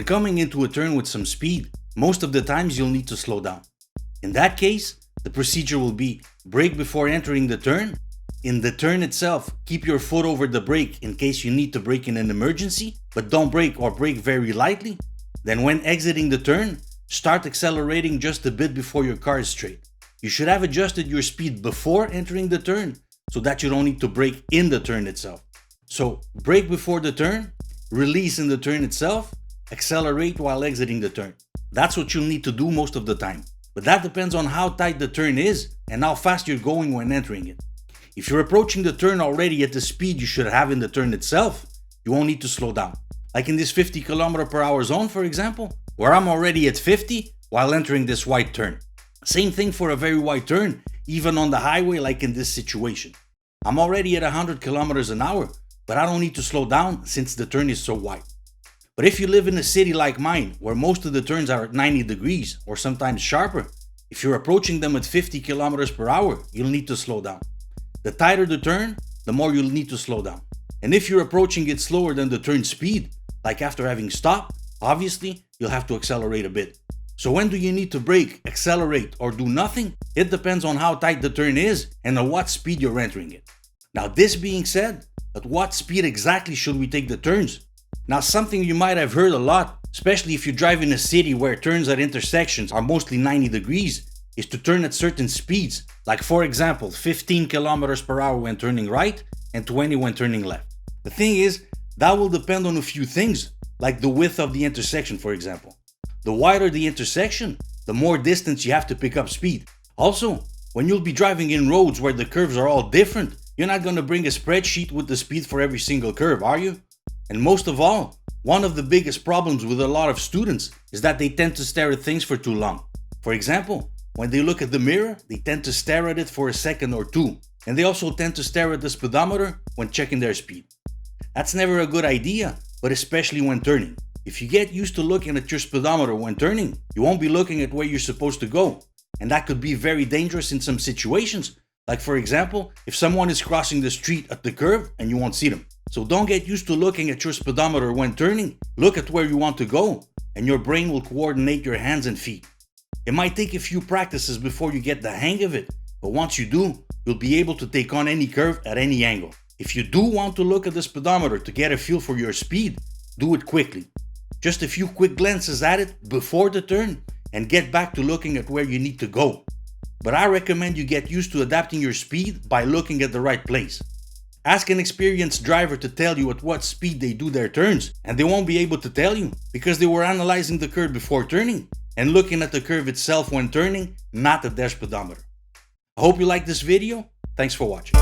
coming into a turn with some speed, most of the times you'll need to slow down. In that case, the procedure will be brake before entering the turn. In the turn itself, keep your foot over the brake in case you need to brake in an emergency, but don't brake or brake very lightly. Then when exiting the turn, start accelerating just a bit before your car is straight. You should have adjusted your speed before entering the turn so that you don't need to brake in the turn itself. So brake before the turn, release in the turn itself, accelerate while exiting the turn. That's what you'll need to do most of the time. But that depends on how tight the turn is and how fast you're going when entering it. If you're approaching the turn already at the speed you should have in the turn itself, you won't need to slow down. Like in this 50 km/h zone, for example, where I'm already at 50 while entering this wide turn. Same thing for a very wide turn, even on the highway like in this situation. I'm already at 100 km/h, but I don't need to slow down since the turn is so wide. But if you live in a city like mine, where most of the turns are at 90 degrees or sometimes sharper, if you're approaching them at 50 km/h, you'll need to slow down. The tighter the turn, the more you'll need to slow down. And if you're approaching it slower than the turn speed, like after having stopped, obviously you'll have to accelerate a bit. So when do you need to brake, accelerate, or do nothing? It depends on how tight the turn is and at what speed you're entering it. Now this being said, at what speed exactly should we take the turns? Now something you might have heard a lot, especially if you drive in a city where turns at intersections are mostly 90 degrees, is to turn at certain speeds, like for example 15 km/h when turning right and 20 when turning left. The thing is, that will depend on a few things, like the width of the intersection for example. The wider the intersection, the more distance you have to pick up speed. Also, when you'll be driving in roads where the curves are all different, you're not going to bring a spreadsheet with the speed for every single curve, are you? And most of all, one of the biggest problems with a lot of students is that they tend to stare at things for too long. For example, when they look at the mirror, they tend to stare at it for a second or two. And they also tend to stare at the speedometer when checking their speed. That's never a good idea, but especially when turning. If you get used to looking at your speedometer when turning, you won't be looking at where you're supposed to go. And that could be very dangerous in some situations. Like for example, if someone is crossing the street at the curve and you won't see them. So don't get used to looking at your speedometer when turning. Look at where you want to go, and your brain will coordinate your hands and feet. It might take a few practices before you get the hang of it, but once you do, you'll be able to take on any curve at any angle. If you do want to look at the speedometer to get a feel for your speed, do it quickly. Just a few quick glances at it before the turn and get back to looking at where you need to go. But I recommend you get used to adapting your speed by looking at the right place. Ask an experienced driver to tell you at what speed they do their turns, and they won't be able to tell you because they were analyzing the curve before turning and looking at the curve itself when turning, not at their speedometer. I hope you liked this video. Thanks for watching.